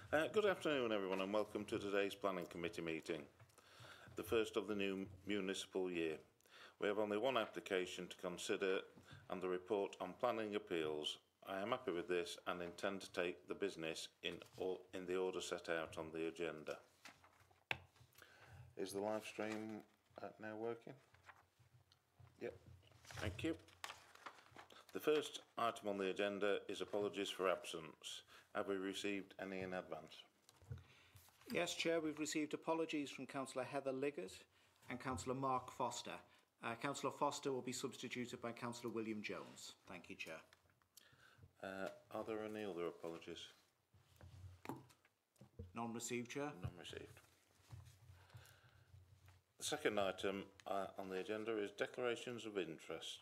Good afternoon, everyone, and welcome to today's Planning Committee meeting, the first of the new municipal year. We have only one application to consider and the report on planning appeals. I am happy with this and intend to take the business in the order set out on the agenda. Is the live stream now working? Yep, thank you. The first item on the agenda is apologies for absence. Have we received any in advance? Yes, Chair, we've received apologies from Councillor Heather Liggett and Councillor Mark Foster. Councillor Foster will be substituted by Councillor William Jones. Thank you, Chair. Are there any other apologies? None received, Chair. None received. The second item on the agenda is declarations of interest.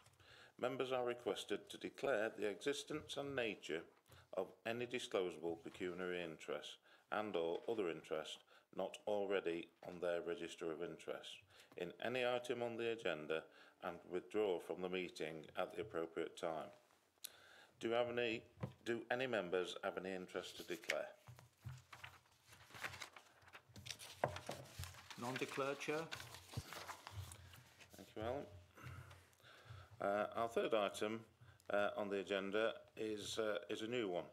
Members are requested to declare the existence and nature of any disclosable pecuniary interest and or other interest not already on their register of interest in any item on the agenda and withdraw from the meeting at the appropriate time. Do any members have any interest to declare? None declared, Chair. Thank you, Alan. Our third item on the agenda is a new one,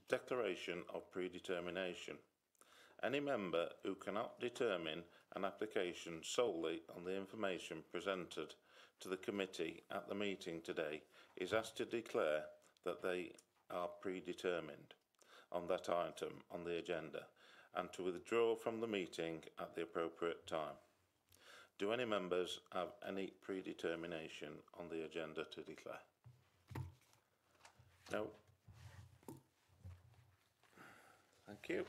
declaration of predetermination. Any member who cannot determine an application solely on the information presented to the committee at the meeting today is asked to declare that they are predetermined on that item on the agenda and to withdraw from the meeting at the appropriate time. Do any members have any predetermination on the agenda to declare? No. Thank you.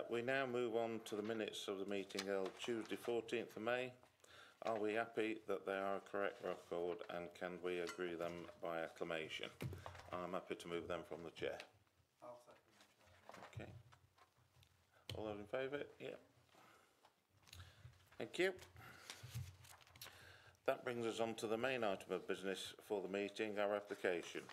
We now move on to the minutes of the meeting held Tuesday 14th of May. Are we happy that they are a correct record and can we agree them by acclamation? I'm happy to move them from the chair. I'll second the chair. Okay. All those in favour? Yeah. Thank you. That brings us on to the main item of business for the meeting, our application.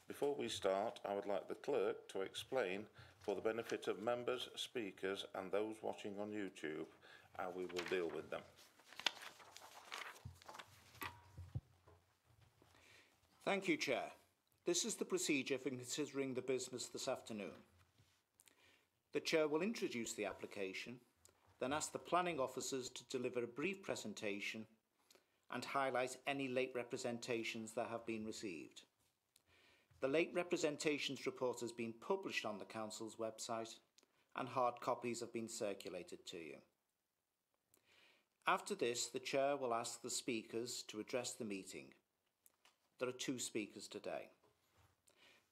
Before we start, I would like the clerk to explain, for the benefit of members, speakers and those watching on YouTube, how we will deal with them. Thank you, Chair. This is the procedure for considering the business this afternoon. The Chair will introduce the application, then ask the planning officers to deliver a brief presentation and highlight any late representations that have been received. The late representations report has been published on the Council's website and hard copies have been circulated to you. After this, the Chair will ask the speakers to address the meeting. There are 2 speakers today.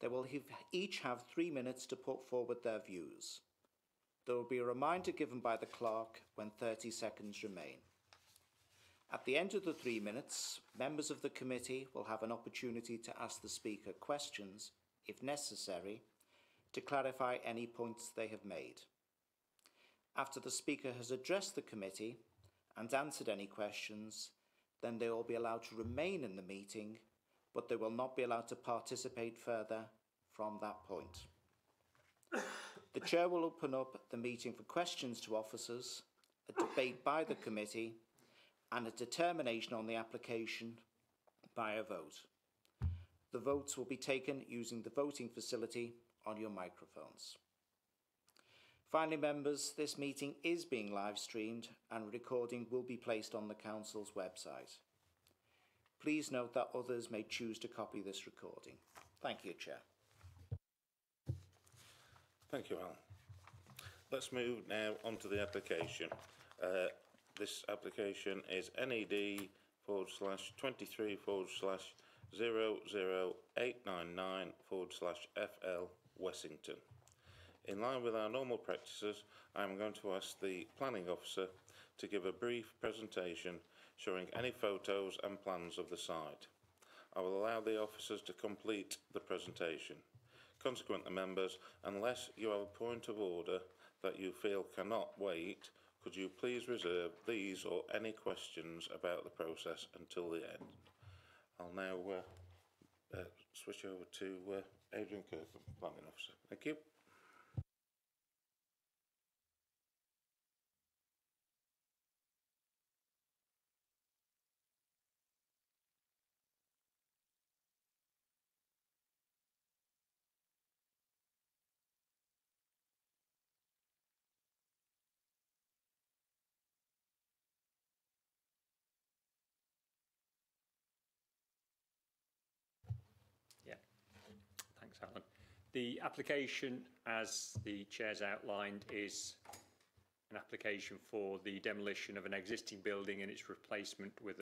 They will each have 3 minutes to put forward their views. There will be a reminder given by the clerk when 30 seconds remain. At the end of the 3 minutes, members of the committee will have an opportunity to ask the speaker questions, if necessary, to clarify any points they have made. After the speaker has addressed the committee and answered any questions, then they will be allowed to remain in the meeting, but they will not be allowed to participate further from that point. The Chair will open up the meeting for questions to officers, a debate by the committee, and a determination on the application by a vote. The votes will be taken using the voting facility on your microphones. Finally, members, this meeting is being live streamed and a recording will be placed on the Council's website. Please note that others may choose to copy this recording. Thank you, Chair. Thank you, Alan. Let's move now on to the application. This application is NED/23/00899/FL Wessington. In line with our normal practices, I am going to ask the planning officer to give a brief presentation showing any photos and plans of the site. I will allow the officers to complete the presentation. Consequently, members, unless you have a point of order that you feel cannot wait, could you please reserve these or any questions about the process until the end? I'll now switch over to Adrian Kirkham, Planning Officer. Thank you. Thanks, Alan. The application, as the Chair's outlined, is an application for the demolition of an existing building and its replacement with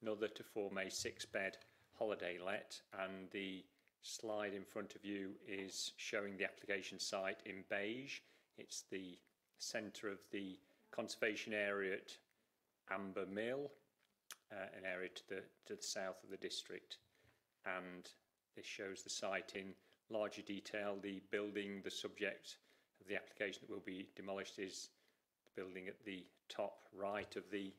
another to form a 6-bed holiday let. And the slide in front of you is showing the application site in beige. It's the centre of the conservation area at Amber Mill, an area to the south of the district. And this shows the site in larger detail. The building, the subject of the application that will be demolished, is the building at the top right of the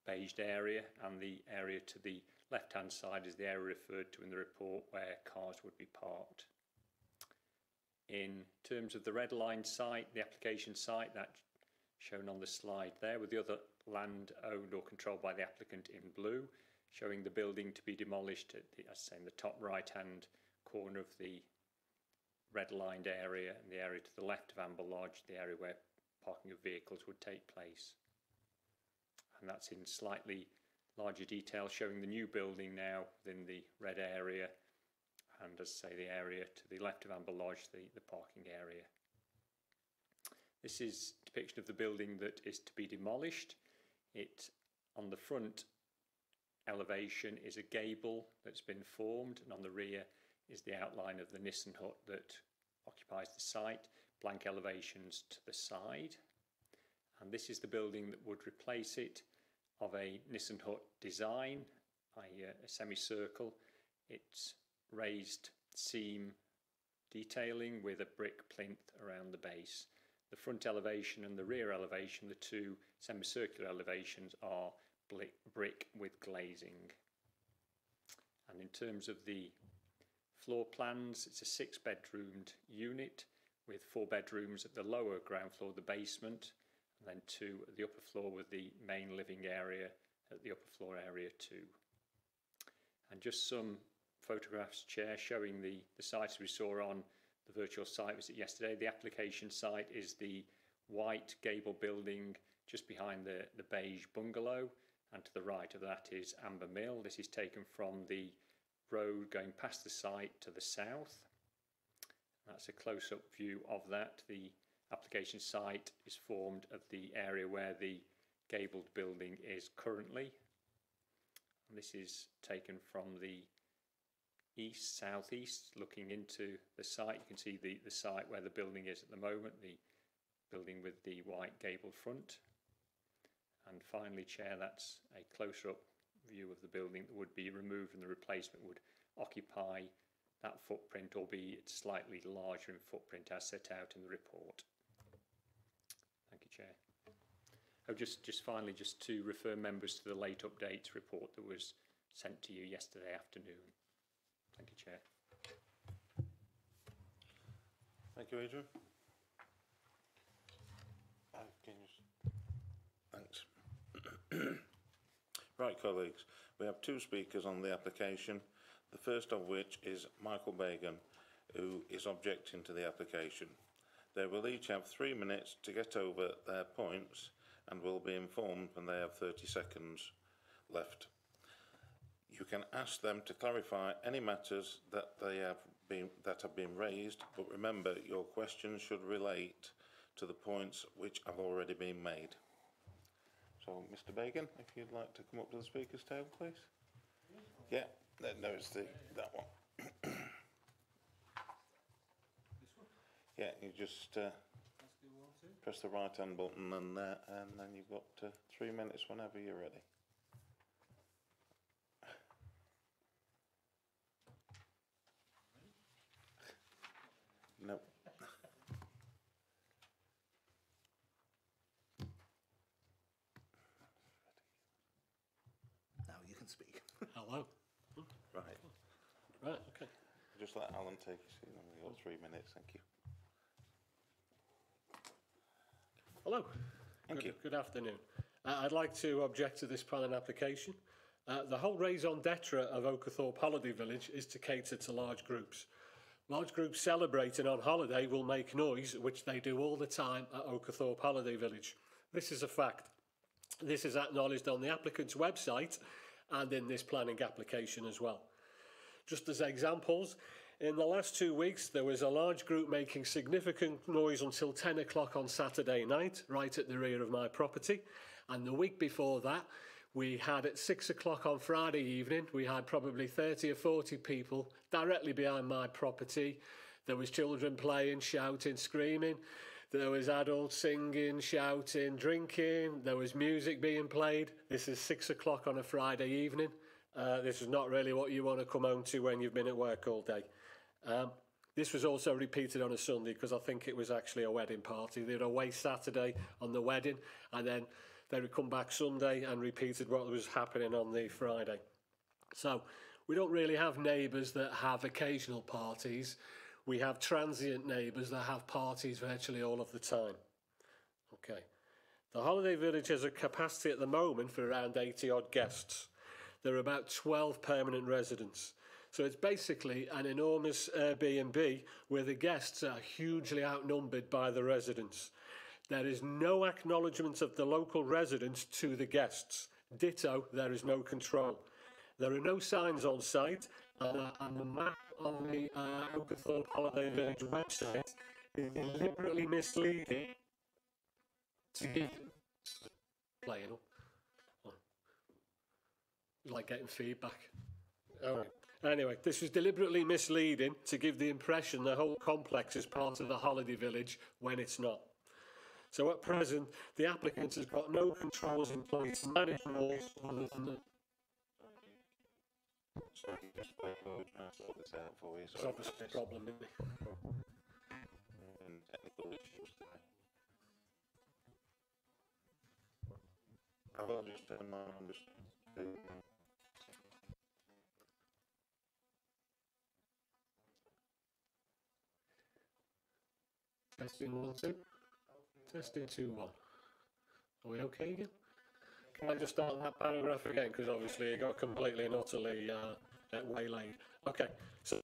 beiged area, and the area to the left-hand side is the area referred to in the report where cars would be parked. In terms of the red line site, the application site, that's shown on the slide there, with the other land owned or controlled by the applicant in blue, showing the building to be demolished at the, as I say, in the top right-hand corner of the red-lined area, and the area to the left of Amber Lodge, the area where parking of vehicles would take place. And that's in slightly larger detail, showing the new building now within the red area, and as I say, the area to the left of Amber Lodge, the parking area. This is a depiction of the building that is to be demolished. It, on the front elevation, is a gable that's been formed, and on the rear is the outline of the Nissen hut that occupies the site, blank elevations to the side. And this is the building that would replace it, of a Nissen hut design, i.e. a semicircle. It's raised seam detailing with a brick plinth around the base. The front elevation and the rear elevation, the two semicircular elevations, are brick with glazing. And in terms of the floor plans, it's a 6-bedroomed unit with 4 bedrooms at the lower ground floor, the basement, and then 2 at the upper floor, with the main living area at the upper floor area too. And just some photographs, Chair, showing the site as we saw on the virtual site visit yesterday. The application site is the white gable building just behind the beige bungalow, and to the right of that is Amber Mill. This is taken from the road going past the site to the south. That's a close-up view of that. The application site is formed of the area where the gabled building is currently. And this is taken from the east, southeast, looking into the site. You can see the site where the building is at the moment, the building with the white gabled front. And finally, Chair, that's a closer-up view of the building that would be removed, and the replacement would occupy that footprint, albeit slightly larger in footprint as set out in the report. Thank you, Chair. Oh, just finally, just to refer members to the late updates report that was sent to you yesterday afternoon. Thank you, Chair. Thank you, Adrian. Thanks. Right, colleagues, we have 2 speakers on the application, the first of which is Michael Bagan, who is objecting to the application. They will each have 3 minutes to get over their points and will be informed when they have 30 seconds left. You can ask them to clarify any matters that have been raised, but remember, your questions should relate to the points which have already been made. So, Mr. Bagan, if you'd like to come up to the speaker's table, please. Yeah, no, it's that one. This one? Yeah, you just Let's do 1, 2. press the right-hand button, and then you've got 3 minutes whenever you're ready. No. Now you can speak. Hello. Right. Right, okay. Just let Alan take his seat. We've got 3 minutes, thank you. Hello. Thank you. Good afternoon. I'd like to object to this planning application. The whole raison d'etre of Oakethorpe Holiday Village is to cater to large groups. Large groups celebrating on holiday will make noise, which they do all the time at Oakethorpe Holiday Village. This is a fact. This is acknowledged on the applicant's website and in this planning application as well. Just as examples, in the last 2 weeks there was a large group making significant noise until 10 o'clock on Saturday night, right at the rear of my property. And the week before that, we had at 6 o'clock on Friday evening, we had probably 30 or 40 people directly behind my property. There was children playing, shouting, screaming. There was adults singing, shouting, drinking. There was music being played. This is 6 o'clock on a Friday evening. This is not really what you want to come home to when you've been at work all day. This was also repeated on a Sunday because I think it was actually a wedding party. They were away Saturday on the wedding, and then they would come back Sunday and repeated what was happening on the Friday. So we don't really have neighbours that have occasional parties. We have transient neighbours that have parties virtually all of the time. Okay. The Holiday Village has a capacity at the moment for around 80 odd guests. There are about 12 permanent residents. So it's basically an enormous Airbnb where the guests are hugely outnumbered by the residents. There is no acknowledgement of the local residents to the guests. Ditto, there is no control. There are no signs on site, and the map on the Oakethorpe Holiday Village website is deliberately misleading to give... Playing up. Oh. It's like getting feedback. All right. Anyway, this is deliberately misleading to give the impression the whole complex is part of the holiday village when it's not. So at present, the applicant has got no controls in place to manage noise other than the... Sorry, just wait while we try and sort this out for you. It's obviously a problem, isn't it? And technical issues today. I'll just turn mine on just to... Testing 1, 2. Testing 2, 1. Are we okay again? Can I just start that paragraph again? Because obviously it got completely and utterly waylaid. Okay, so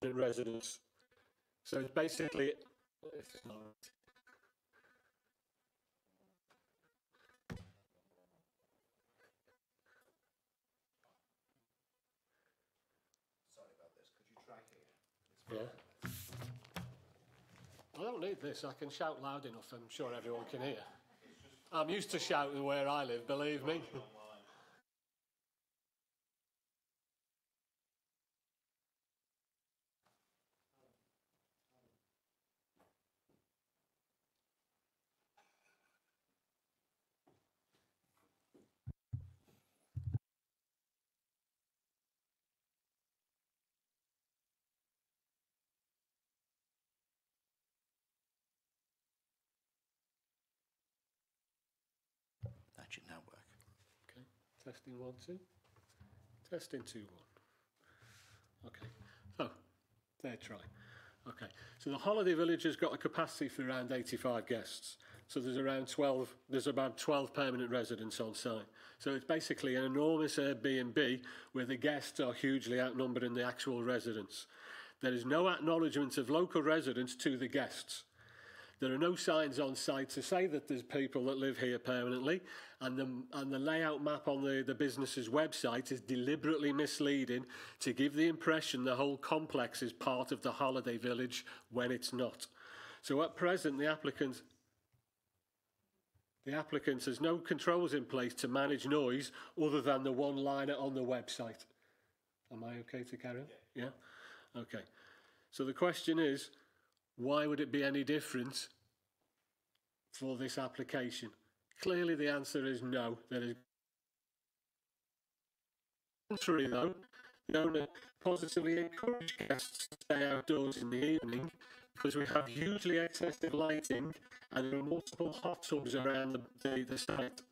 residents. So it's basically... It's not right. Yeah. I don't need this. I can shout loud enough. I'm sure everyone can hear. I'm used to shouting where I live, believe me. That should now work. Okay. Testing 1, 2. Testing 2, 1. Okay. So, fair try. Okay. So the holiday village has got a capacity for around 85 guests. So there's about 12 permanent residents on site. So it's basically an enormous Airbnb where the guests are hugely outnumbering the actual residents. There is no acknowledgement of local residents to the guests. There are no signs on site to say that there's people that live here permanently, and the layout map on the business's website is deliberately misleading to give the impression the whole complex is part of the holiday village when it's not. So at present, the applicant has no controls in place to manage noise other than the one-liner on the website. Am I okay to carry on? Yeah? Okay. So the question is, why would it be any different for this application? Clearly the answer is no. There is contrary though, the owner positively encourage guests to stay outdoors in the evening because we have hugely excessive lighting and there are multiple hot tubs around the site.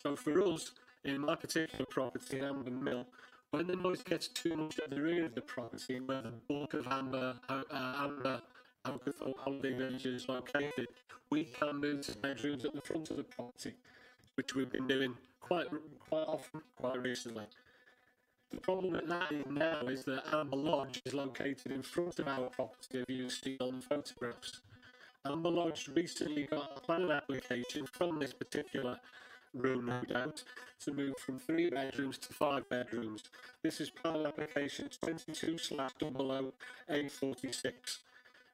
So for us, in my particular property, Amber Mill, when the noise gets too much at the rear of the property, where the bulk of Amber Oakerthorpe Holiday Village is located, we can move to bedrooms at the front of the property, which we've been doing quite often, quite recently. The problem with that now is that Amber Lodge is located in front of our property, as you see on the photographs. Amber Lodge recently got a planning application from this particular room, no doubt, to move from 3 bedrooms to 5 bedrooms. This is planning application 22/00-846.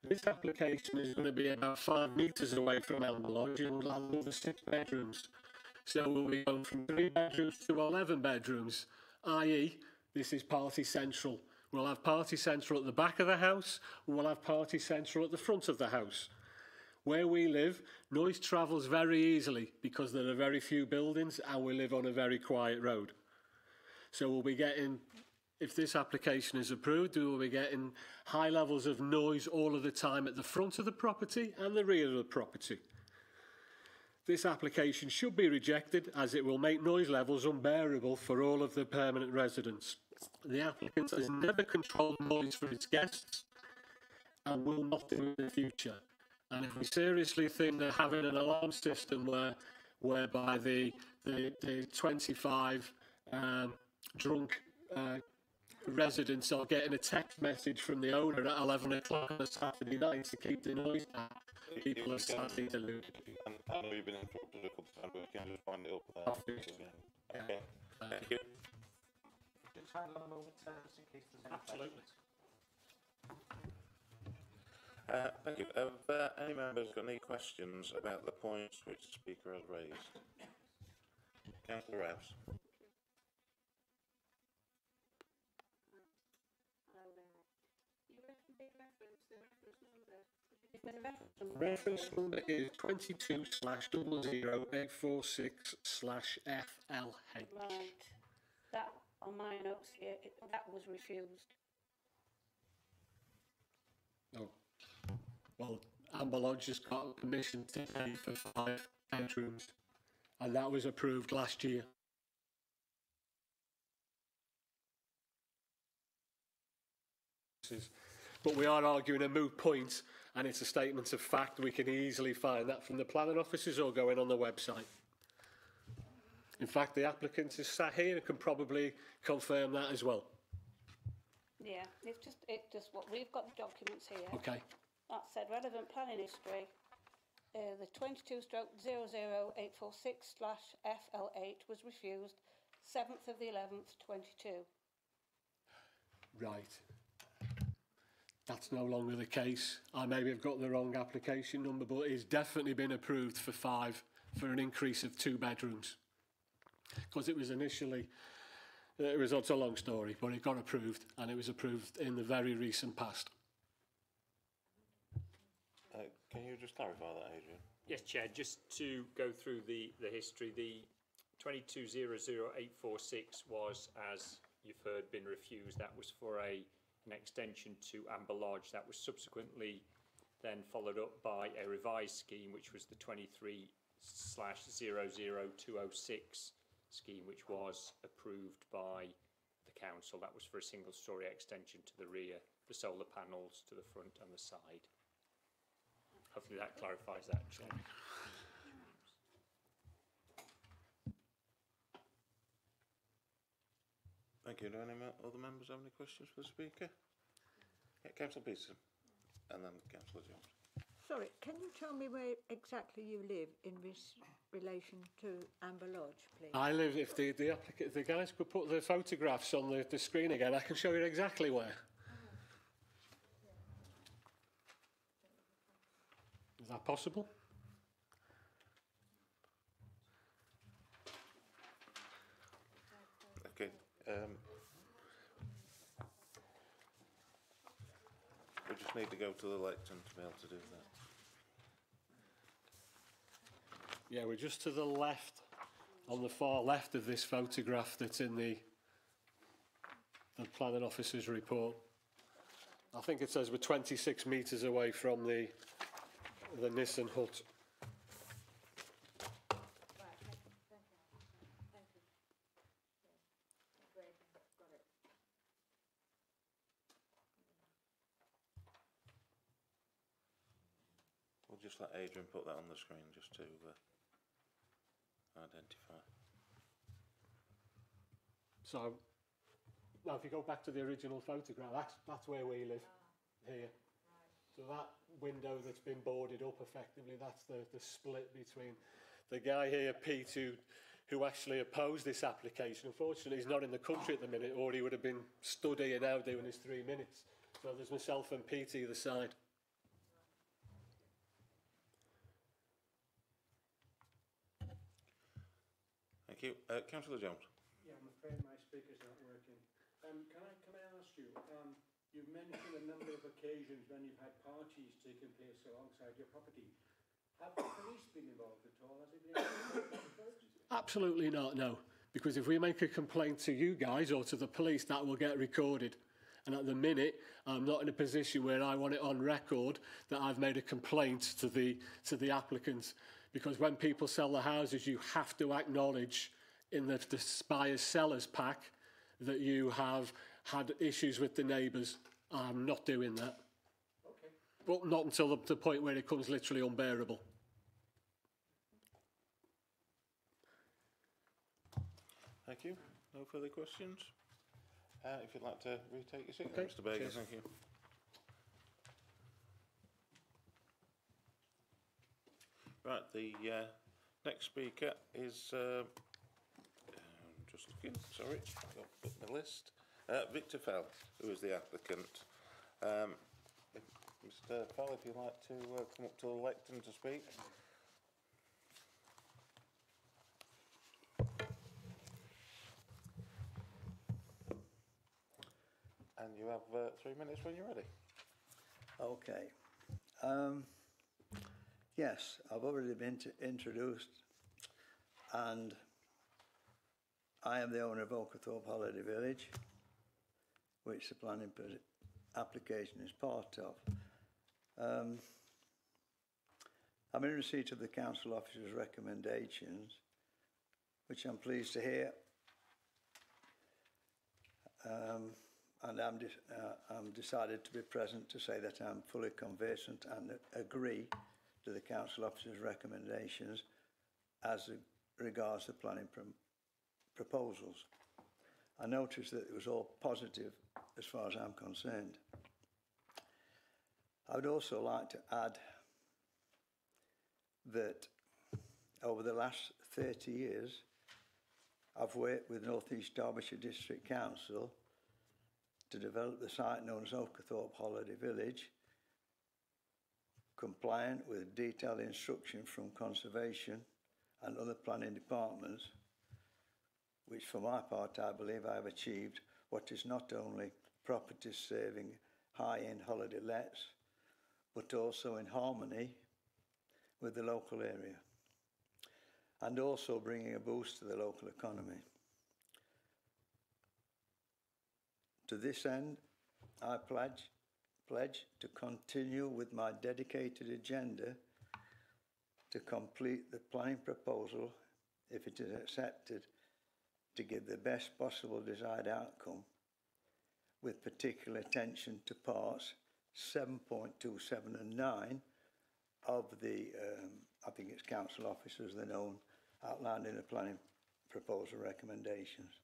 This application is going to be about 5 metres away from Amber Lodge and will have another 6 bedrooms. So we'll be going from 3 bedrooms to 11 bedrooms, i.e. this is party central. We'll have party central at the back of the house, and we'll have party central at the front of the house. Where we live, noise travels very easily because there are very few buildings and we live on a very quiet road. So we'll be getting, if this application is approved, we will be getting high levels of noise all of the time at the front of the property and the rear of the property. This application should be rejected as it will make noise levels unbearable for all of the permanent residents. The applicant has never controlled noise for its guests and will not do in the future. And if we seriously think that having an alarm system whereby the 25 drunk residents are getting a text message from the owner at 11 o'clock on a Saturday night to keep the noise down, people are sadly deluded. I know you've been interrupted a couple of times, but you can just find it up there. Okay, thank you. Just hang on a moment, in case there's any Absolutely. Thank you. Have any members got any questions about the points which the Speaker has raised? Councillor Rouse. Reference number is 22/00-846/FLH. Right. That, on my notes here, that was refused. Oh. Well, Amber Lodge has got permission to pay for 5 bedrooms, and that was approved last year. But we are arguing a moot point, and it's a statement of fact. We can easily find that from the planning officers or going on the website. In fact, the applicant is sat here and can probably confirm that as well. Yeah, it's just what we've got the documents here. Okay. That said, relevant planning history. The 22/00846/FL8 was refused 7th of the 11th, 22. Right. That's no longer the case. I maybe have got the wrong application number, but it's definitely been approved for 5, for an increase of 2 bedrooms. Because it was initially, it's a long story, but it got approved, and it was approved in the very recent past. Can you just clarify that, Adrian? Yes, Chair, just to go through the history, the 22/00846 was, as you've heard, been refused. That was for an extension to Amber Lodge. That was subsequently then followed up by a revised scheme, which was the 23/00206 scheme, which was approved by the council. That was for a single-storey extension to the rear, the solar panels to the front and the side. Hopefully that clarifies that, Chair. Thank you. Do any other members have any questions for the Speaker? Yeah, Councillor Peterson, and then Councillor Jones. Sorry, can you tell me where exactly you live in relation to Amber Lodge, please? I live, if the guys could put the photographs on the screen again, I can show you exactly where. Is that possible? Okay. We just need to go to the lectern to be able to do that. Yeah, we're just to the left, on the far left of this photograph that's in the planning officer's report. I think it says we're 26 metres away from the Nissan hut. we'll just let Adrian put that on the screen just to identify. So, now if you go back to the original photograph, that's where we live, here. So that window that's been boarded up effectively, that's the split between the guy here, Pete, who actually opposed this application. Unfortunately, he's not in the country at the minute, or he would have been stood here now doing his 3 minutes. So there's myself and Pete either side. Thank you. Councillor Jones. Yeah, I'm afraid my speaker's not working. Can I ask you, you've mentioned a number of occasions when you've had parties taking place alongside your property. Have the police been involved at all? Has it been involved? Absolutely not, no. Because if we make a complaint to you guys or to the police, that will get recorded. And at the minute, I'm not in a position where I want it on record that I've made a complaint to the applicants. Because when people sell the houses, you have to acknowledge in the buyer's seller's pack that you have had issues with the neighbours. I'm not doing that. Okay. But not until the point where it becomes literally unbearable. Thank you. No further questions? If you'd like to retake your seat, Okay, Mr. Baker, cheers. thank you. Right, the next speaker is, just looking, sorry, I've got to put my list. Victor Fell, who is the applicant. Mr. Fell, if you'd like to come up to the lectern to speak. And you have 3 minutes when you're ready. Okay. Yes, I've already been introduced, and I am the owner of Oakerthorpe Holiday Village, which the planning application is part of. I'm in receipt of the council officer's recommendations, which I'm pleased to hear. And I'm decided to be present to say that I'm fully conversant and agree to the council officer's recommendations as regards the planning proposals. I noticed that it was all positive as far as I'm concerned. I would also like to add that over the last 30 years, I've worked with North East Derbyshire District Council to develop the site known as Oakerthorpe Holiday Village, compliant with detailed instruction from conservation and other planning departments, which for my part I believe I have achieved what is not only properties serving high-end holiday lets, but also in harmony with the local area, and also bringing a boost to the local economy. To this end, I pledge to continue with my dedicated agenda to complete the planning proposal, if it is accepted, to give the best possible desired outcome, with particular attention to parts 7.27 and 9 of the, I think it's council officers, they're known, outlined in the planning proposal recommendations.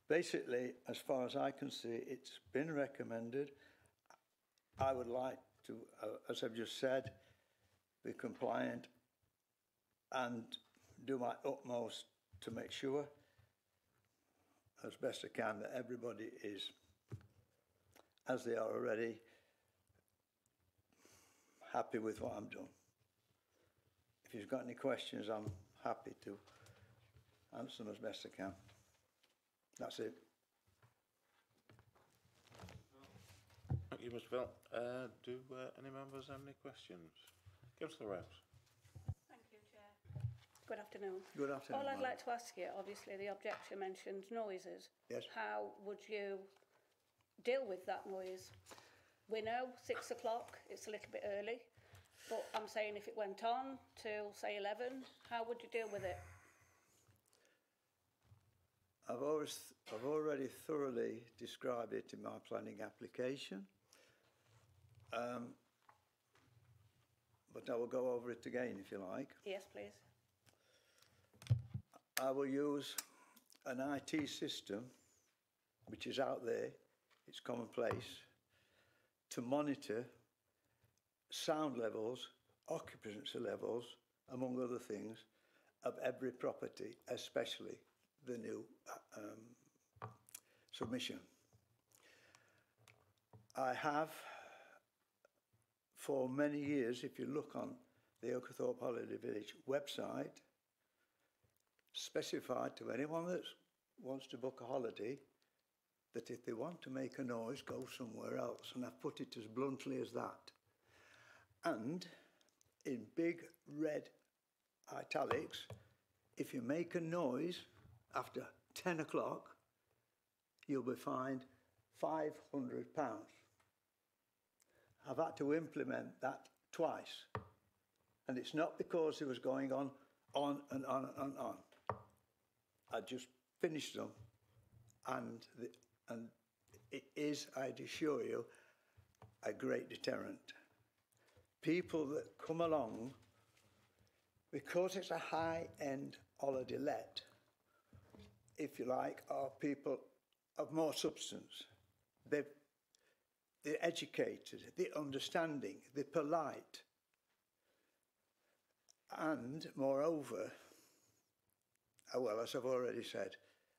Basically, as far as I can see, it's been recommended. I would like to, as I've just said, be compliant and do my utmost to make sure, as best I can, that everybody is, as they are already, happy with what I'm doing. If you've got any questions, I'm happy to answer them as best I can. That's it. Thank you, Mr. Bell. Do any members have any questions? Councillor Rouse. Thank you, Chair. Good afternoon. Good afternoon. All I'd madam. like to ask you, obviously, the objection mentions noises. Yes. How would you deal with that noise? We know 6 o'clock, it's a little bit early, but I'm saying if it went on till, say, 11, how would you deal with it? I've already thoroughly described it in my planning application. but I will go over it again if you like. Yes, please. I will use an IT system, which is out there, it's commonplace, to monitor sound levels, occupancy levels, among other things, of every property, especially the new submission. I have, for many years, if you look on the Oakthorpe Holiday Village website, specified to anyone that wants to book a holiday that if they want to make a noise, go somewhere else. And I've put it as bluntly as that. And in big red italics, if you make a noise after 10 o'clock, you'll be fined £500. I've had to implement that twice. And it's not because it was going on and on and on. I just finished them, and it is, I'd assure you, a great deterrent. People that come along, because it's a high-end holiday let, if you like, are people of more substance. They're educated, they're understanding, they're polite. And moreover, well, as I've already said,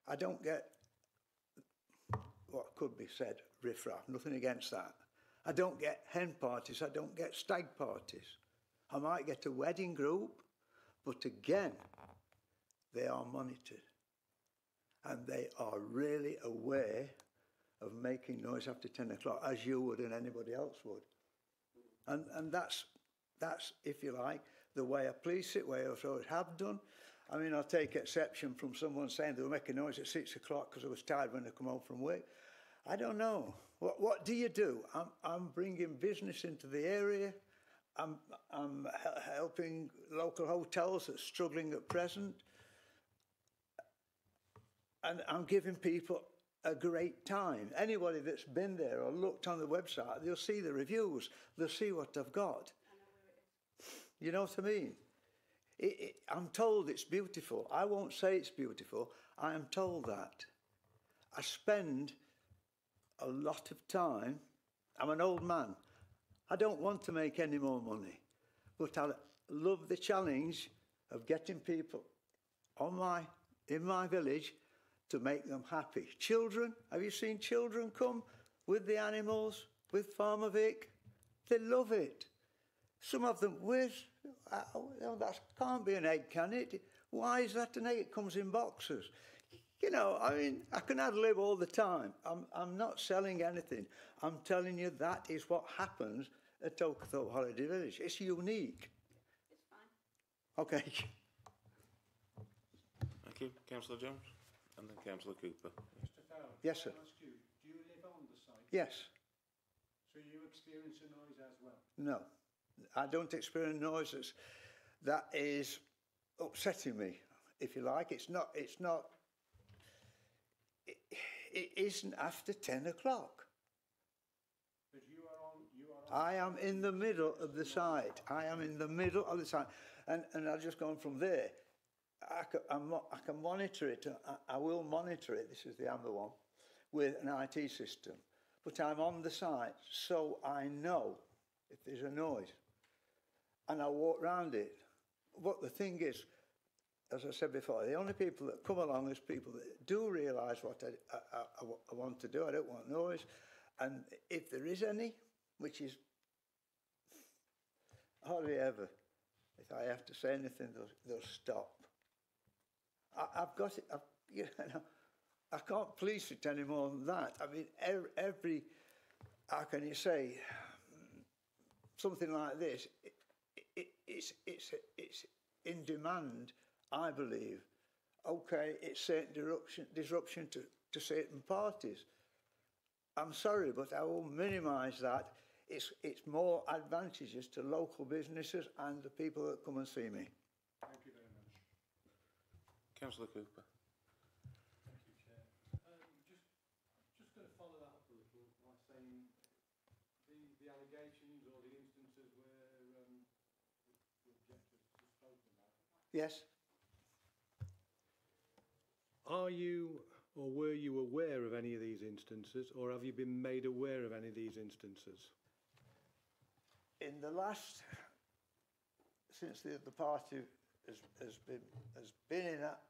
I don't get what could be said riffraff, nothing against that. I don't get hen parties, I don't get stag parties. I might get a wedding group, but again, they are monitored. And they are really aware of making noise after 10 o'clock, as you would and anybody else would. And that's, if you like, the way I police it, way I always have done. I mean, I'll take exception from someone saying they were making noise at 6 o'clock because I was tired when I come home from work. I don't know. What do you do? I'm bringing business into the area. I'm helping local hotels that are struggling at present. And I'm giving people a great time. Anybody that's been there or looked on the website, they'll see the reviews. They'll see what I've got. You know what I mean? I'm told it's beautiful. I won't say it's beautiful. I am told that. I spend a lot of time. I'm an old man. I don't want to make any more money, but I love the challenge of getting people in my village to make them happy. Children, have you seen children come with the animals, with Farmer Vic? They love it. Some of them with, that can't be an egg, can it? Why is that an egg? It comes in boxes. You know, I mean, I can ad-lib all the time. I'm not selling anything. I'm telling you that is what happens at Oakthorpe Holiday Village. It's unique. It's fine. Okay. Thank you. Councillor Jones and then Councillor Cooper. Mr. Farrell, Yes, sir. can I ask you, do you live on the site? Yes. So you experience a noise as well? No. I don't experience noises. That is upsetting me, if you like. It isn't after 10 o'clock. But you are on. I am in the middle of the site. I am in the middle of the site. And I've just gone from there. I can monitor it. I will monitor it. This is the Amber one with an IT system. But I'm on the site, so I know if there's a noise. And I walk round it. But the thing is, as I said before, the only people that come along is people that do realise what I want to do. I don't want noise. And if there is any, which is hardly ever, if I have to say anything, they'll stop. I've got it. You know, I can't police it any more than that. I mean, every how can you say, something like this, it's in demand, I believe. Okay, it's certain disruption to certain parties. I'm sorry, but I will minimise that. It's more advantageous to local businesses and the people that come and see me. Thank you very much. Councillor Cooper. Thank you, Chair. Just going to follow that up a little by saying the allegation Yes. Are you or were you aware of any of these instances, or have you been made aware of any of these instances? In the last, since the party has been in that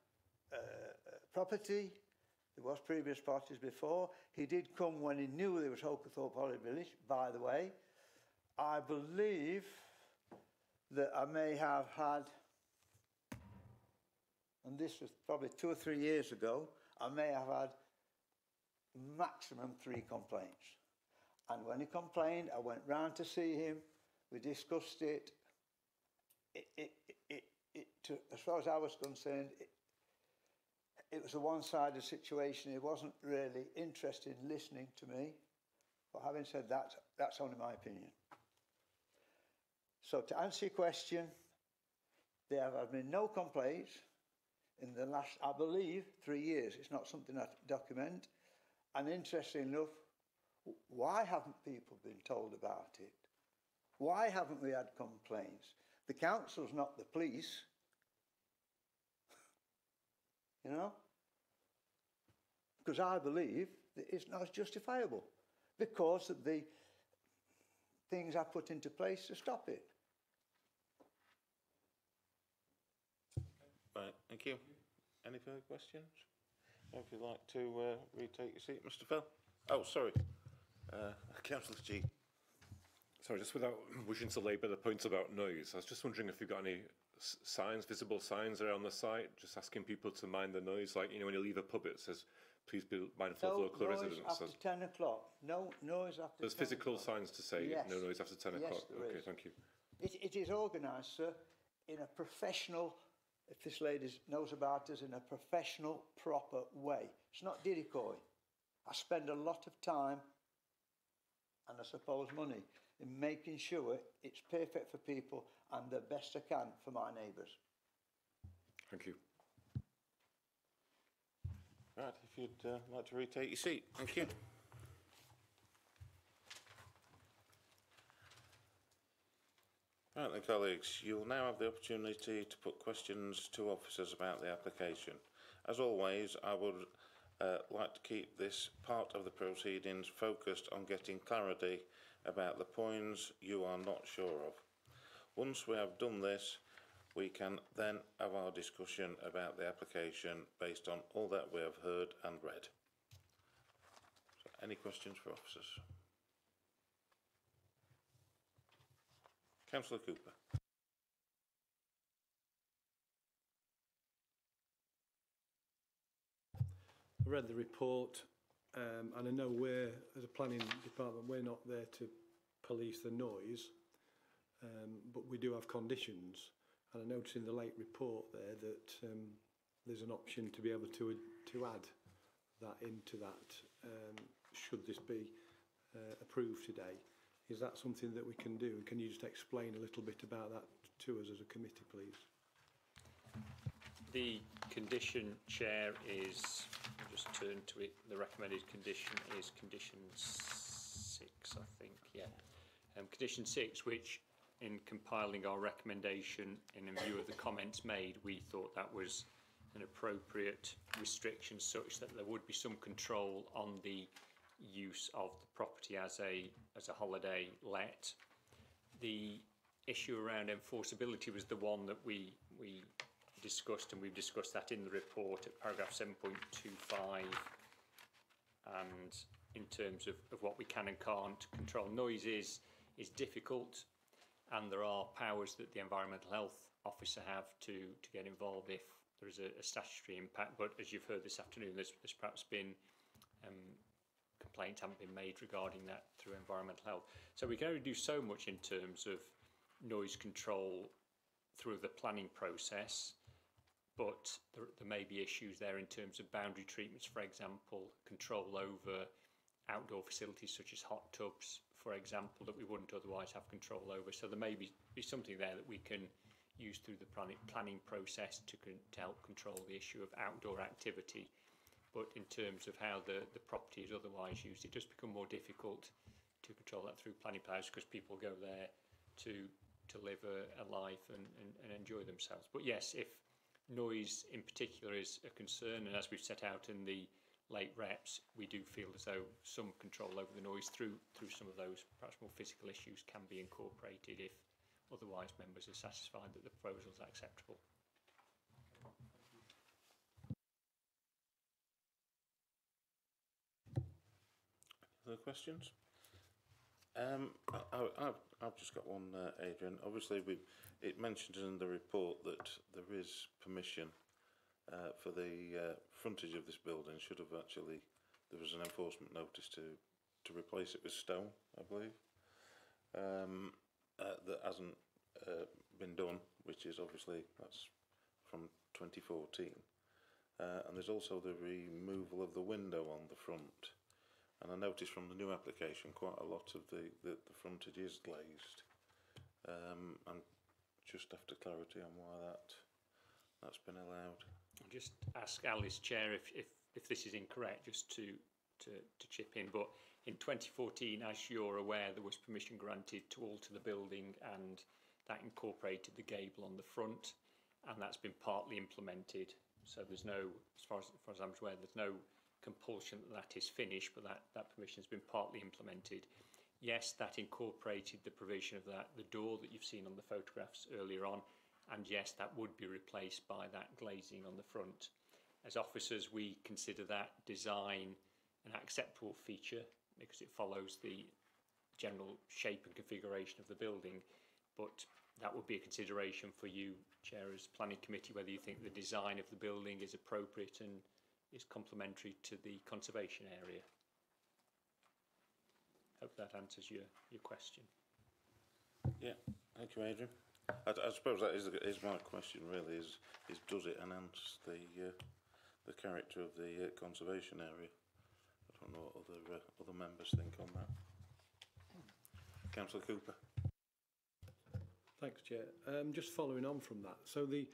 property, there was previous parties before. He did come when he knew there was Oakerthorpe Holiday Village, by the way. I believe that I may have had, and this was probably 2 or 3 years ago, I may have had maximum 3 complaints. And when he complained, I went round to see him. We discussed it. As far as I was concerned, it was a one-sided situation. He wasn't really interested in listening to me. But having said that, that's only my opinion. So to answer your question, there have been no complaints in the last, I believe, 3 years. It's not something I document. And interestingly enough, why haven't people been told about it? Why haven't we had complaints? The council's not the police. You know? Because I believe that it's not justifiable. Because of the things I put into place to stop it. Right, thank you. Any further questions? If you'd like to retake your seat, Mr. Fell. Oh, sorry. Councillor G. Sorry, just without wishing to labour the point about noise, I was just wondering if you've got any signs, visible signs around the site, just asking people to mind the noise, like, you know, when you leave a pub it says, please be mindful of local residents. No noise after 10 o'clock. No noise after 10 There's physical o'clock. signs to say Yes. no noise after 10 o'clock? Yes, there Okay, is. thank you. It is organised, sir, in a professional, if this lady knows about us, in a professional, proper way. It's not decoy. I spend a lot of time, and I suppose money, in making sure it's perfect for people and the best I can for my neighbours. Thank you. Right, if you'd like to retake your seat. Thank you. Right then, colleagues, you'll now have the opportunity to put questions to officers about the application. As always, I would like to keep this part of the proceedings focused on getting clarity about the points you are not sure of. Once we have done this, we can then have our discussion about the application based on all that we have heard and read. So, any questions for officers? Councillor Cooper. I read the report, and I know we're, as a planning department, we're not there to police the noise, but we do have conditions. And I noticed in the late report there that there's an option to be able to add that into that, should this be approved today. Is that something that we can do? And can you just explain a little bit about that to us as a committee, please? The condition, Chair, is, I'll just turn to it, the recommended condition is condition 6, I think, yeah. Condition 6, which in compiling our recommendation and in view of the comments made, we thought that was an appropriate restriction such that there would be some control on the use of the property as a holiday let. The issue around enforceability was the one that we discussed, and we've discussed that in the report at paragraph 7.25, and in terms of what we can and can't control. Noise is difficult, and there are powers that the environmental health officer have to get involved if there is a statutory impact. But as you've heard this afternoon, there's perhaps been complaints haven't been made regarding that through environmental health. So we can only do so much in terms of noise control through the planning process, but there may be issues there in terms of boundary treatments, for example, control over outdoor facilities such as hot tubs, for example, that we wouldn't otherwise have control over. So there may be something there that we can use through the planning process to help control the issue of outdoor activity. But in terms of how the property is otherwise used, it does become more difficult to control that through planning powers, because people go there to to live a life and enjoy themselves. But yes, if noise in particular is a concern, and as we've set out in the late reps, we do feel as though some control over the noise through some of those perhaps more physical issues can be incorporated if otherwise members are satisfied that the proposal is acceptable. Other questions? I've just got one, Adrian. Obviously, it mentioned in the report that there is permission for the frontage of this building. Should have actually, there was an enforcement notice to replace it with stone, I believe. That hasn't been done, which is obviously, that's from 2014. And there's also the removal of the window on the front. And I noticed from the new application quite a lot of the frontage is glazed. And just after clarity on why that's been allowed. I'll just ask Alice, Chair, if this is incorrect, just to chip in. But in 2014, as you're aware, there was permission granted to alter the building, and that incorporated the gable on the front, and that's been partly implemented. So there's no, as far as I'm aware, there's no compulsion that is finished, but that permission has been partly implemented. Yes, that incorporated the provision of the door that you've seen on the photographs earlier on, and yes, that would be replaced by that glazing on the front. As officers, we consider that design an acceptable feature because it follows the general shape and configuration of the building, but that would be a consideration for you, Chair, as Planning Committee, whether you think the design of the building is appropriate and is complementary to the conservation area. Hope that answers your question. Yeah, thank you, Adrian. I suppose that is my question really, is does it enhance the character of the conservation area? I don't know what other members think on that. Councillor Cooper. Thanks, Chair. Just following on from that, so the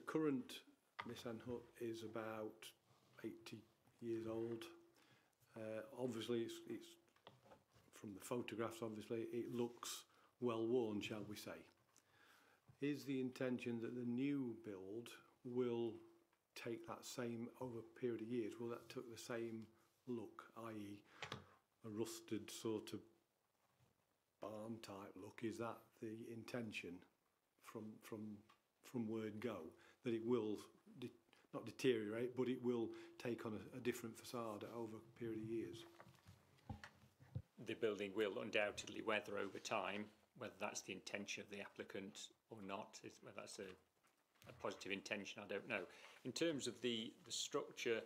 current Nissan Hut is about 80 years old. Obviously, it's from the photographs. Obviously, it looks well worn, shall we say? Is the intention that the new build will take that same over a period of years? Will that take the same look, i.e., a rusted sort of barn type look? Is that the intention from word go, that it will not deteriorate, but it will take on a different facade over a period of years? The building will undoubtedly weather over time. Whether that's the intention of the applicant or not, whether that's a positive intention, I don't know. In terms of the structure,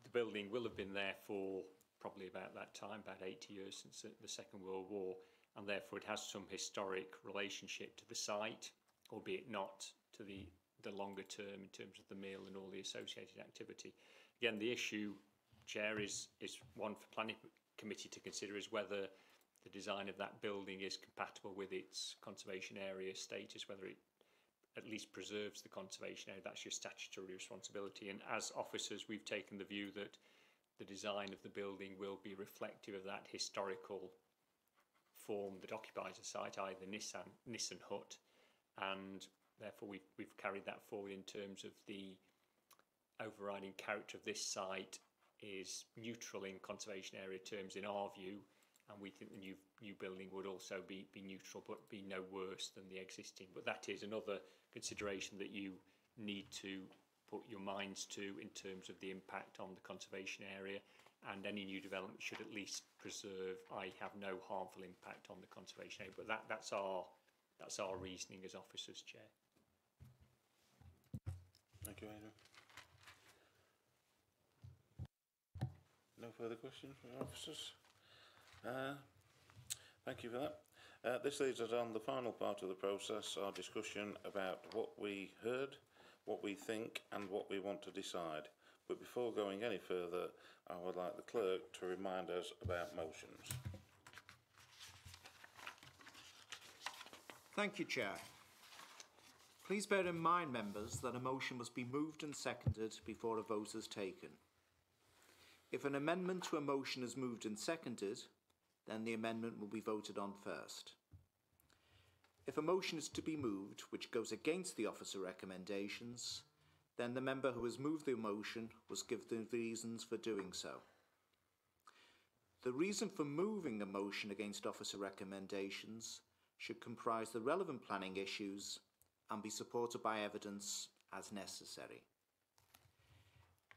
the building will have been there for probably about that time, about 80 years since the Second World War, and therefore it has some historic relationship to the site, albeit not to the longer term in terms of the mill and all the associated activity. Again, the issue, Chair, is one for Planning Committee to consider, is whether the design of that building is compatible with its conservation area status, whether it at least preserves the conservation area. That's your statutory responsibility. And as officers, we've taken the view that the design of the building will be reflective of that historical form that occupies the site, i.e. the Nissan Hut, and therefore we've carried that forward in terms of the overriding character of this site is neutral in conservation area terms in our view, and we think the new building would also be neutral but be no worse than the existing. But that is another consideration that you need to put your minds to in terms of the impact on the conservation area, and any new development should at least preserve, have no harmful impact on the conservation area. But that's our reasoning as officers, Chair. Thank you, Adrian. No further questions from the officers? Thank you for that. This leads us on the final part of the process, our discussion about what we heard, what we think and what we want to decide. But before going any further, I would like the clerk to remind us about motions. Thank you, Chair. Please bear in mind, members, that a motion must be moved and seconded before a vote is taken. If an amendment to a motion is moved and seconded, then the amendment will be voted on first. If a motion is to be moved which goes against the officer recommendations, then the member who has moved the motion must give the reasons for doing so. The reason for moving a motion against officer recommendations should comprise the relevant planning issues and be supported by evidence as necessary.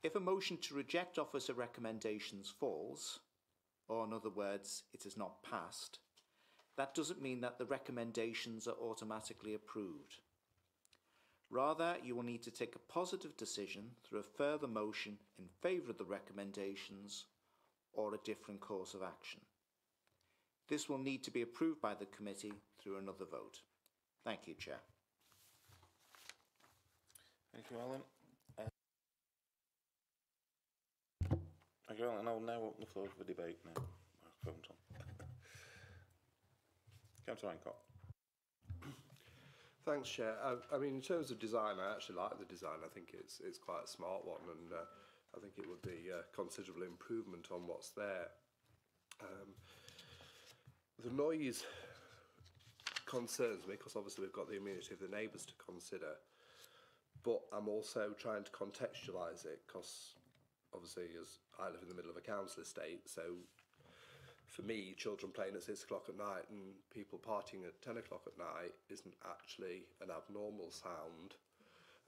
If a motion to reject officer recommendations falls, or in other words, it is not passed, that doesn't mean that the recommendations are automatically approved. Rather, you will need to take a positive decision through a further motion in favour of the recommendations or a different course of action. This will need to be approved by the committee through another vote. Thank you, Chair. Thank you, Alan. Thank you, Alan. I'll now open the floor for debate now. Microphone's on. Councillor Hancock. Thanks, Chair. I mean, in terms of design, I actually like the design. I think it's quite a smart one, and I think it would be a considerable improvement on what's there. The noise concerns me because obviously we've got the immunity of the neighbours to consider, but I'm also trying to contextualise it because obviously as I live in the middle of a council estate, so for me, children playing at 6 o'clock at night and people partying at 10 o'clock at night isn't actually an abnormal sound,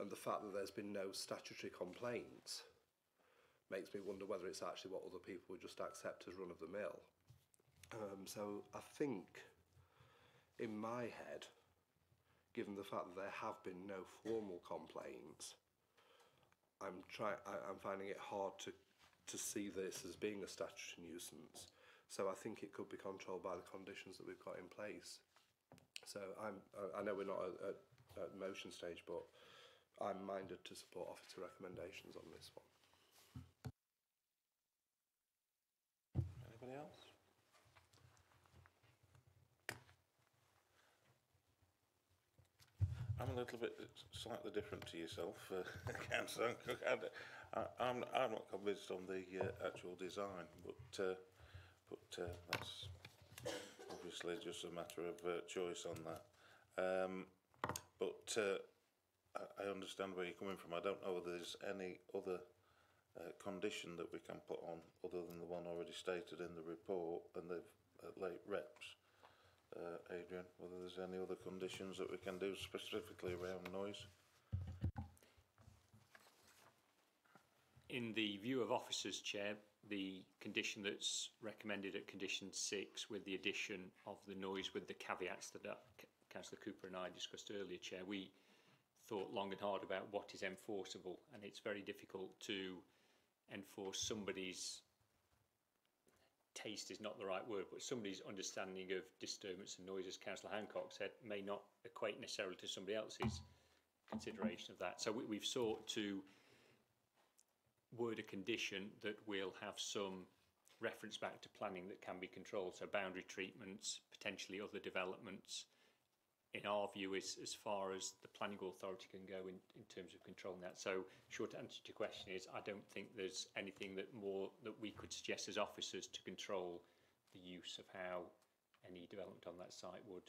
and the fact that there's been no statutory complaints makes me wonder whether it's actually what other people would just accept as run-of-the-mill. So I think, in my head, given the fact that there have been no formal complaints, I'm finding it hard to see this as being a statutory nuisance. So I think it could be controlled by the conditions that we've got in place. So I know we're not at motion stage, but I'm minded to support officer recommendations on this one. Anybody else? I'm a little bit slightly different to yourself, Councillor Hancock. I'm not convinced on the actual design, but that's obviously just a matter of choice on that. But I understand where you're coming from. I don't know whether there's any other condition that we can put on other than the one already stated in the report and the late reps. Adrian, whether there's any other conditions that we can do specifically around noise? In the view of officers, Chair, the condition that's recommended at condition 6 with the addition of the noise with the caveats that Councillor Cooper and I discussed earlier, Chair, we thought long and hard about what is enforceable, and it's very difficult to enforce somebody's taste is not the right word, but somebody's understanding of disturbance and noise, as Councillor Hancock said, may not equate necessarily to somebody else's consideration of that. So we've sought to word a condition that will have some reference back to planning that can be controlled, so boundary treatments, potentially other developments, in our view, is as far as the planning authority can go in terms of controlling that. So short answer to your question is I don't think there's anything that more that we could suggest as officers to control the use of how any development on that site would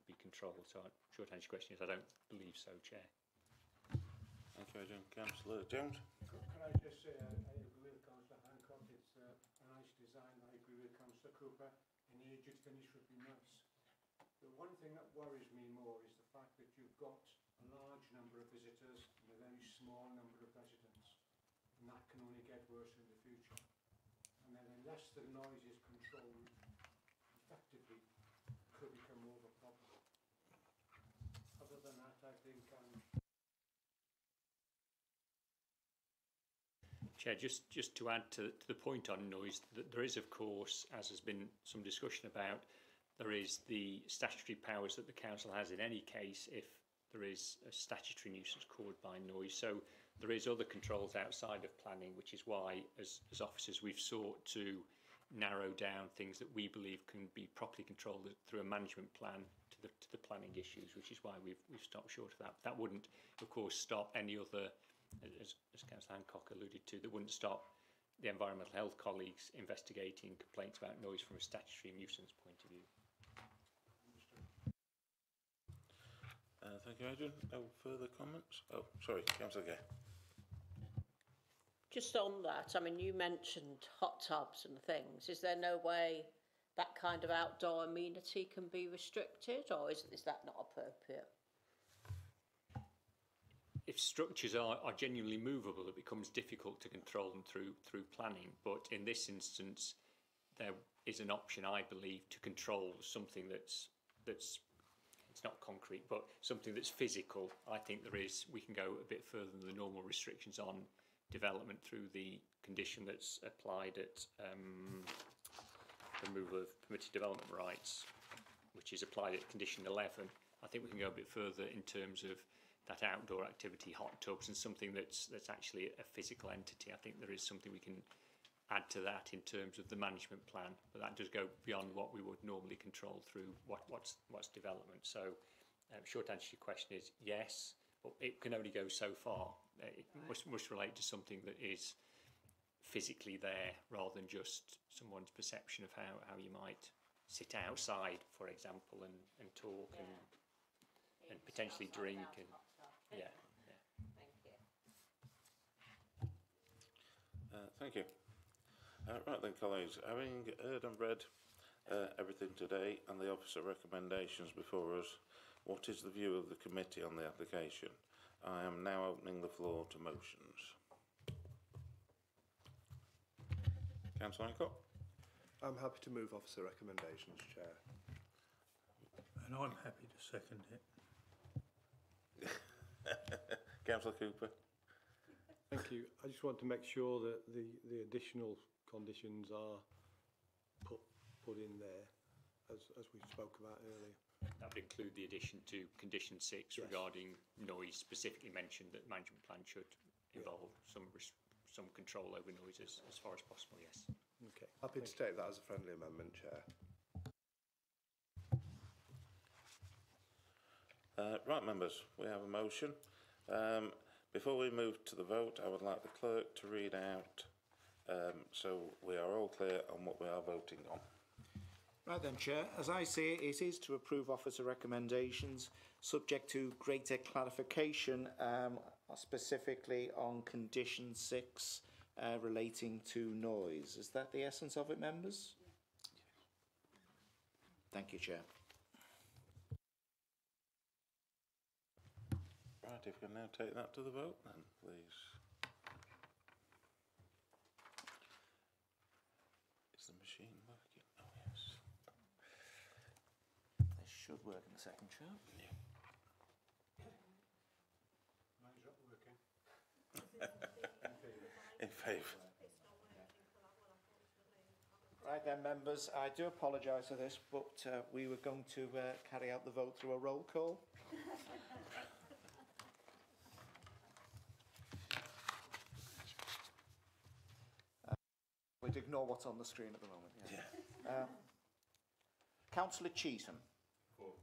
be controlled. So short answer to your question is I don't believe so, Chair. Thank you, Adrian. Councillor Jones. Can I just say I agree with Councillor Hancock. It's a nice design. I agree with Councillor Cooper. An aged finish would be nice. The one thing that worries me more is the fact that you've got a large number of visitors and a very small number of residents, and that can only get worse in the future. And then unless the noise is controlled effectively, it could become more of a problem. Other than that, I think Chair, just to add to the point on noise, that there is, of course, as has been some discussion about, there is the statutory powers that the council has in any case if there is a statutory nuisance caused by noise. So there is other controls outside of planning, which is why, as officers, we've sought to narrow down things that we believe can be properly controlled through a management plan to the planning issues, which is why we've stopped short of that. That wouldn't, of course, stop any other, as Councillor Hancock alluded to, that wouldn't stop the environmental health colleagues investigating complaints about noise from a statutory nuisance point of view. Thank you, Adrian. No further comments? Oh, sorry, Councillor Gay. Just on that, I mean, you mentioned hot tubs and things. Is there no way that kind of outdoor amenity can be restricted, or is that not appropriate? If structures are genuinely movable, it becomes difficult to control them through planning. But in this instance, there is an option, I believe, to control something that's it's not concrete, but something that's physical. I think we can go a bit further than the normal restrictions on development through the condition that's applied at removal of permitted development rights, which is applied at condition 11. I think we can go a bit further in terms of that outdoor activity, hot tubs, and something that's actually a physical entity. I think there is something we can add to that in terms of the management plan, but that does go beyond what we would normally control through what's development. So, short answer to your question is yes, but it can only go so far. It must relate to something that is physically there rather than just someone's perception of how you might sit outside, for example, and talk and potentially drink and yeah. Thank you. Right then, colleagues, having heard and read everything today and the officer recommendations before us, what is the view of the committee on the application? I am now opening the floor to motions. Councillor Hancock? I'm happy to move officer recommendations, Chair. And I'm happy to second it. Councillor Cooper? Thank you. I just want to make sure that the additional conditions are put in there, as we spoke about earlier. That would include the addition to condition 6 regarding noise, specifically mentioned that management plan should involve some control over noises as far as possible, yes. Okay. Happy to take that as a friendly amendment, Chair. Right, members, we have a motion. Before we move to the vote, I would like the clerk to read out so we are all clear on what we are voting on. Right then, Chair. As I say, it is to approve officer recommendations subject to greater clarification, specifically on condition 6 relating to noise. Is that the essence of it, members? Thank you, Chair. Right, if we can now take that to the vote then, please. Is the machine working? Oh, yes. This should work in a second, Chair. Yeah. Mine's not working. In favour. Right then, members, I do apologise for this, but we were going to carry out the vote through a roll call. We'd ignore what's on the screen at the moment. Yeah. Councillor Cheetham. For.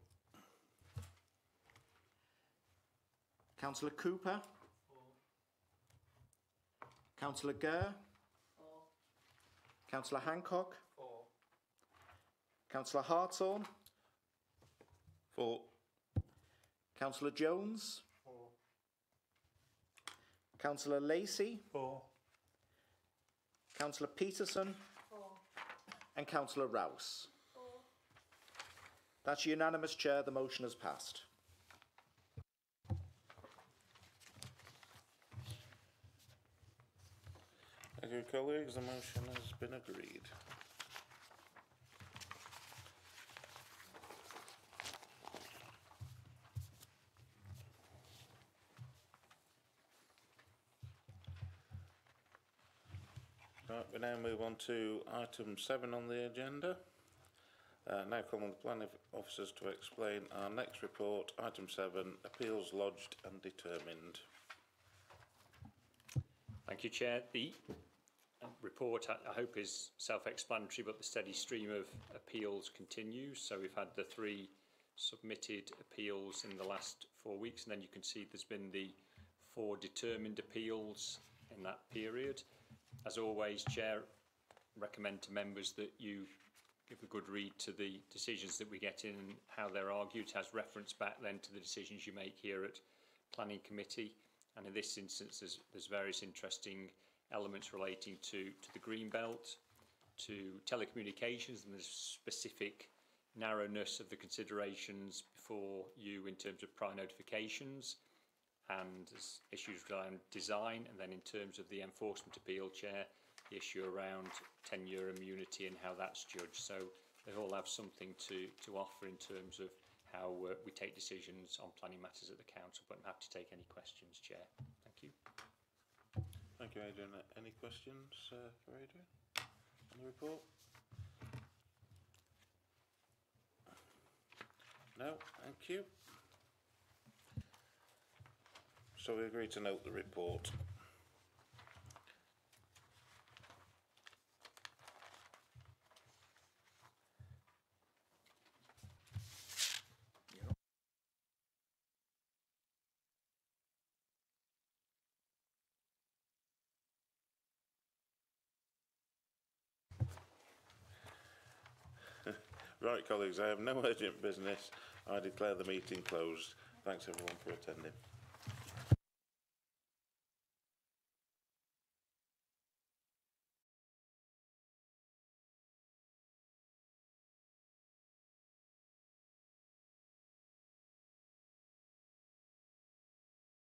Councillor Cooper. Councillor Gurr. Councillor Hancock. Councillor Hartshorn. For. Councillor Jones. Councillor Lacey. Councillor Peterson. And Councillor Rouse. That's unanimous, Chair. The motion has passed. Thank you, colleagues. The motion has been agreed. Right, we now move on to item 7 on the agenda. Now calling on the planning officers to explain our next report, item 7, appeals lodged and determined. Thank you, Chair. The report, I hope, is self-explanatory, but the steady stream of appeals continues. So we've had the 3 submitted appeals in the last 4 weeks, and then you can see there's been the 4 determined appeals in that period. As always, Chair, recommend to members that you give a good read to the decisions that we get in and how they're argued. It has reference back then to the decisions you make here at Planning Committee. And in this instance, there's various interesting elements relating to the green belt, to telecommunications, and the specific narrowness of the considerations before you in terms of prior notifications, and there's issues around design, and then in terms of the enforcement appeal, Chair, the issue around tenure immunity and how that's judged. So they all have something to offer in terms of how we take decisions on planning matters at the council, but I'm happy to take any questions, Chair. Thank you. Thank you, Adrian. Any questions for Adrian on the report? No, thank you. So we agree to note the report. Right, colleagues, I have no urgent business. I declare the meeting closed. Thanks everyone for attending.